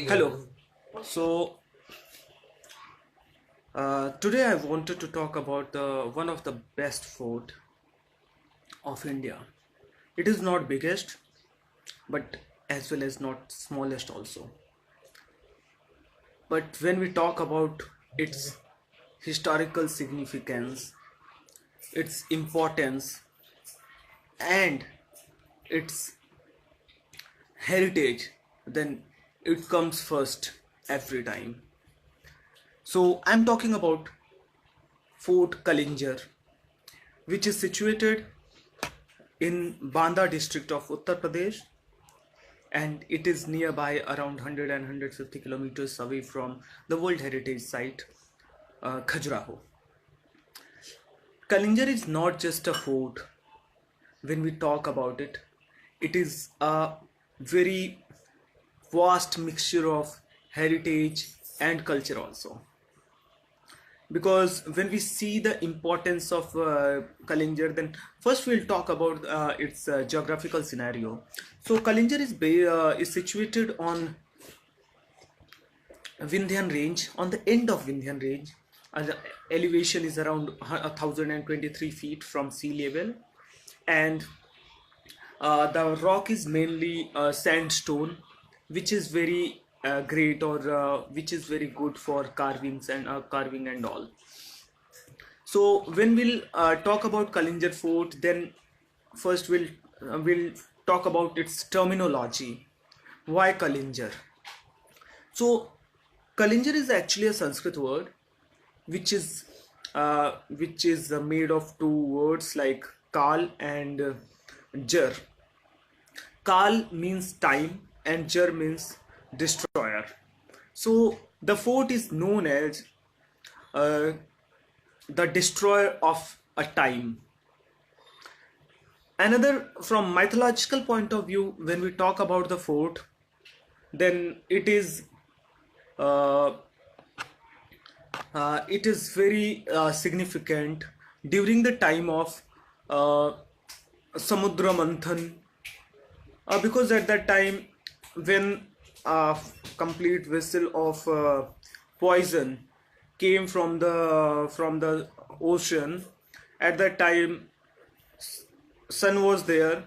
Hello. So today I wanted to talk about the one of the best fort of India. It is not biggest, but as well as not smallest also. But when we talk about its historical significance, its importance, and its heritage, then it comes first every time. So I'm talking about Fort Kalinjar, which is situated in Banda district of Uttar Pradesh, and it is nearby around 100 and 150 kilometers away from the World Heritage Site, Khajuraho. Kalinjar is not just a fort when we talk about it, it is a very vast mixture of heritage and culture also. Because when we see the importance of Kalinjar, then first we'll talk about its geographical scenario. So Kalinjar is situated on Vindhyan range, on the end of Vindhyan range. The elevation is around 1023 feet from sea level, and the rock is mainly sandstone, which is very great, or which is very good for carvings and carving and all. So when we'll talk about Kalinjar Fort, then first we'll talk about its terminology. Why Kalinjar? So Kalinjar is actually a Sanskrit word, which is made of two words like Kal and Jar. Kal means time and Jar means destroyer. So the fort is known as uh, the destroyer of a time. Another, from mythological point of view, when we talk about the fort, then uh, it is very significant during the time of uh, Samudra Manthan, because at that time when a complete vessel of poison came from the ocean, at that time sun was there,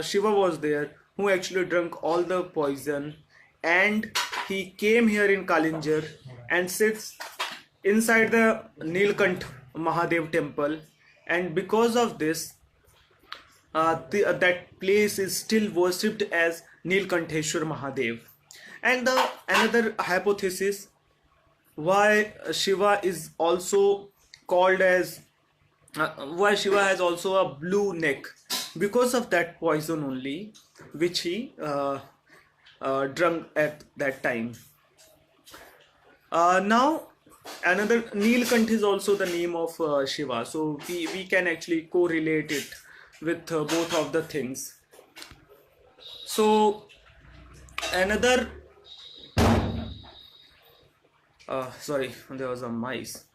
Shiva was there, who actually drank all the poison, and he came here in Kalinjar and sits inside the Nilkant Mahadev temple, and because of this, that place is still worshipped as Nilkantheshwar Mahadev. And the another hypothesis why Shiva is also called as why Shiva has also a blue neck, because of that poison only, which he drunk at that time. Now, another Nilkant is also the name of Shiva, so we can actually correlate it with both of the things. So, another sorry, there was a mice.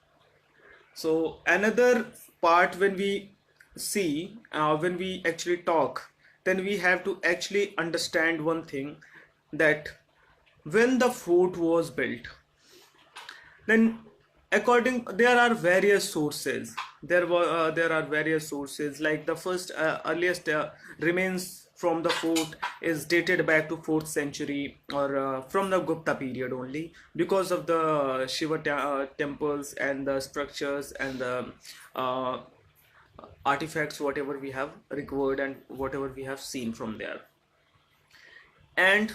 So, another part when we see, when we actually talk, then we have to actually understand one thing, that when the fort was built, then according there are various sources, there are various sources, like the first earliest remains from the fort is dated back to 4th century, or from the Gupta period only, because of the Shiva temples and the structures and the uh, artifacts whatever we have recovered and whatever we have seen from there. And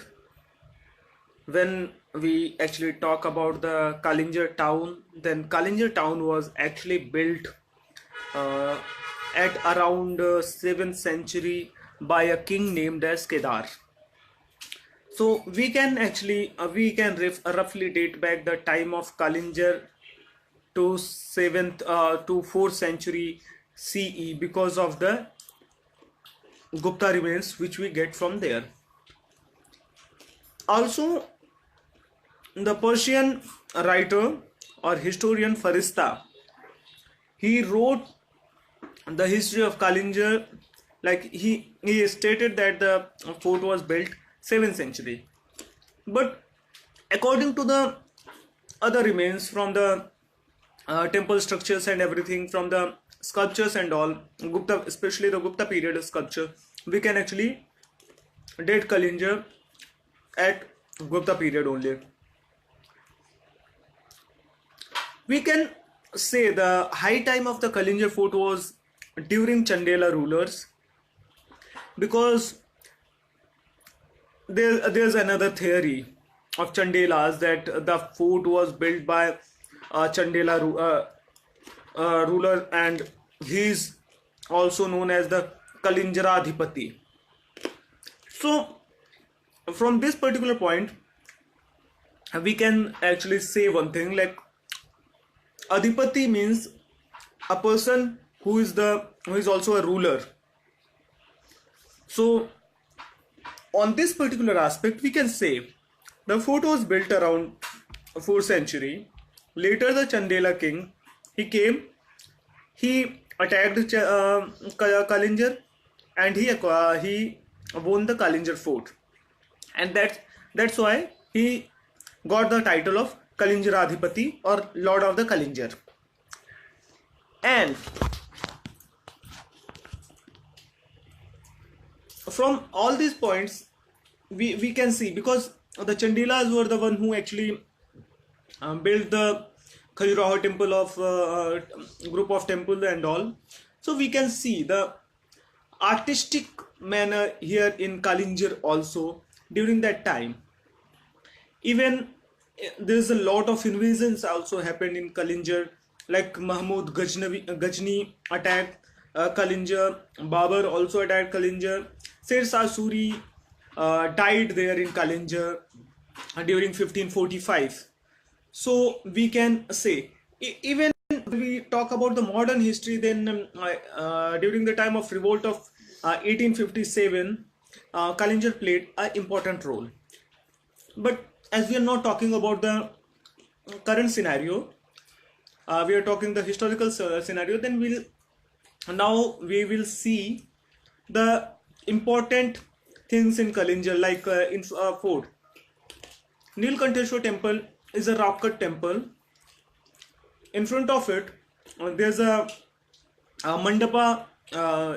when we actually talk about the Kalinjar town, then Kalinjar town was actually built uh, at around 7th century by a king named as Kedar. So we can actually roughly date back the time of Kalinjar to 7th to 4th century CE, because of the Gupta remains which we get from there. Also, the Persian writer or historian Farista, he wrote the history of Kalinjar, like he stated that the fort was built 7th century, But according to the other remains from the temple structures and everything, from the sculptures and all, Gupta, especially the Gupta period sculpture, we can actually date Kalinjar at Gupta period only. We can say the high time of the Kalinjar fort was during Chandela rulers, because there's another theory of Chandelas that the fort was built by Chandela ruler, and he's also known as the Kalinjaradhipati. So from this particular point, we can actually say one thing, like Adhipati means a person who is also a ruler. So on this particular aspect, we can say the fort was built around 4th century. Later, the Chandela king, he came, he attacked Kalinjar, and he won the Kalinjar fort, and that's why he got the title of Kalinjaradhipati, or Lord of the Kalinjar. And from all these points, we can see, because the Chandelas were the one who actually built the Khajuraho temple of group of temple and all. So we can see the artistic manner here in Kalinjar also during that time. Even there's a lot of invasions also happened in Kalinjar, like Mahmud Ghazni attacked Kalinjar, Babur also attacked Kalinjar, Sher Shah Suri died there in Kalinjar during 1545. So we can say, even we talk about the modern history, then during the time of revolt of 1857, Kalinjar played an important role. But as we are not talking about the current scenario, we are talking the historical scenario, then we will see the important things in Kalinjar, like in fort. Nilkantheshwar temple is a rock cut temple. In front of it, there's a mandapa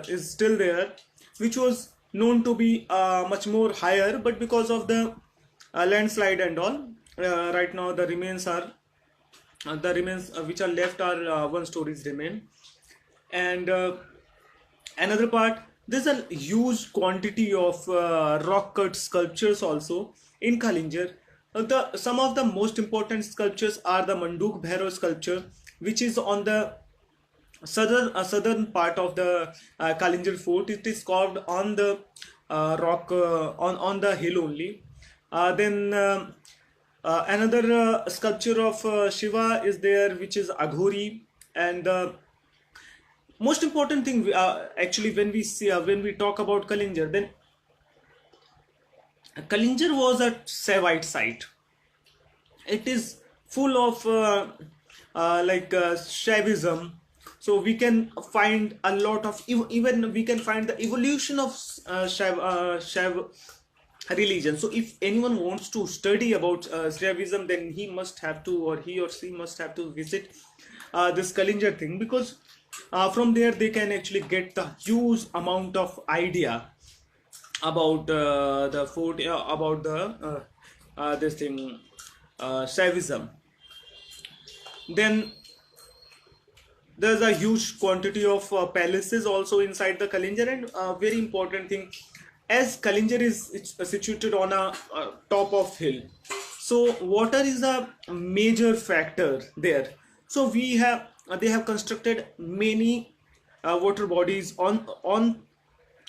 is still there, which was known to be much more higher, but because of the landslide and all, right now the remains which are left are one stories remain. And another part, there's a huge quantity of rock cut sculptures also in Kalinjar. Some of the most important sculptures are the Manduk Bhairav sculpture, which is on the southern part of the Kalinjar fort. It is carved on the rock, on the hill only. Then another sculpture of Shiva is there, which is Aghori. And most important thing, actually, when we talk about Kalinjar, then Kalinjar was a Saivite site. It is full of Shaivism. So we can find a lot of, even we can find the evolution of Shaiv religion. So if anyone wants to study about Shaivism, then he must have to, or he or she must have to visit this Kalinjar thing, because from there they can actually get the huge amount of idea about the fort, about the this thing, Shaivism. Then there's a huge quantity of palaces also inside the Kalinjar, and very important thing, as Kalinjar is situated on a top of hill, so water is a major factor there. So they have constructed many water bodies on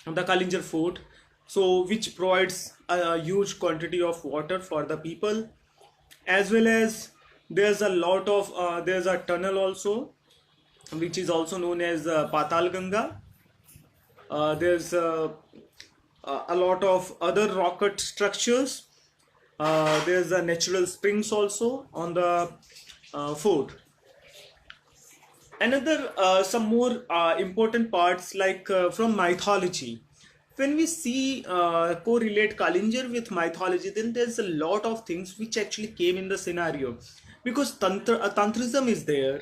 the Kalinjar fort, so which provides a huge quantity of water for the people, as well as there's a tunnel also, which is also known as Patal Ganga. There's a lot of other rocket structures. There's a natural springs also on the fort. Another some more important parts, like from mythology. when we see correlate Kalinjar with mythology, then there's a lot of things which actually came in the scenario, because tantrism is there,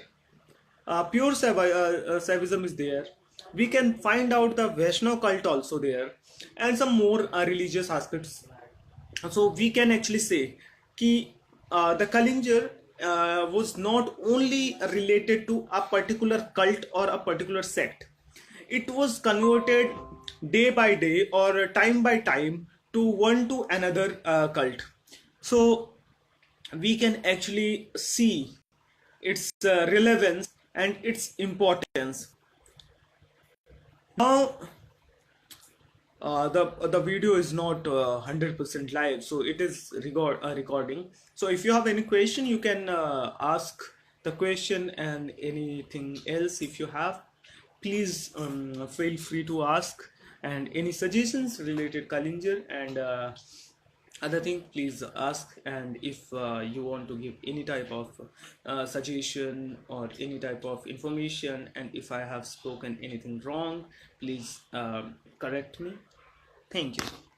pure Saivism is there. We can find out the Vaishnav cult also there, and some more religious aspects. So we can actually say कि the Kalinjar was not only related to a particular cult or a particular sect. It was converted day by day or time by time to one to another cult. So we can actually see its relevance and its importance. Now, the video is not 100% live, so it is recording. So if you have any question, you can ask the question, and anything else if you have, please feel free to ask, and any suggestions related Kalinjar and other thing, please ask. And if you want to give any type of suggestion or any type of information, and if I have spoken anything wrong, please correct me. Thank you.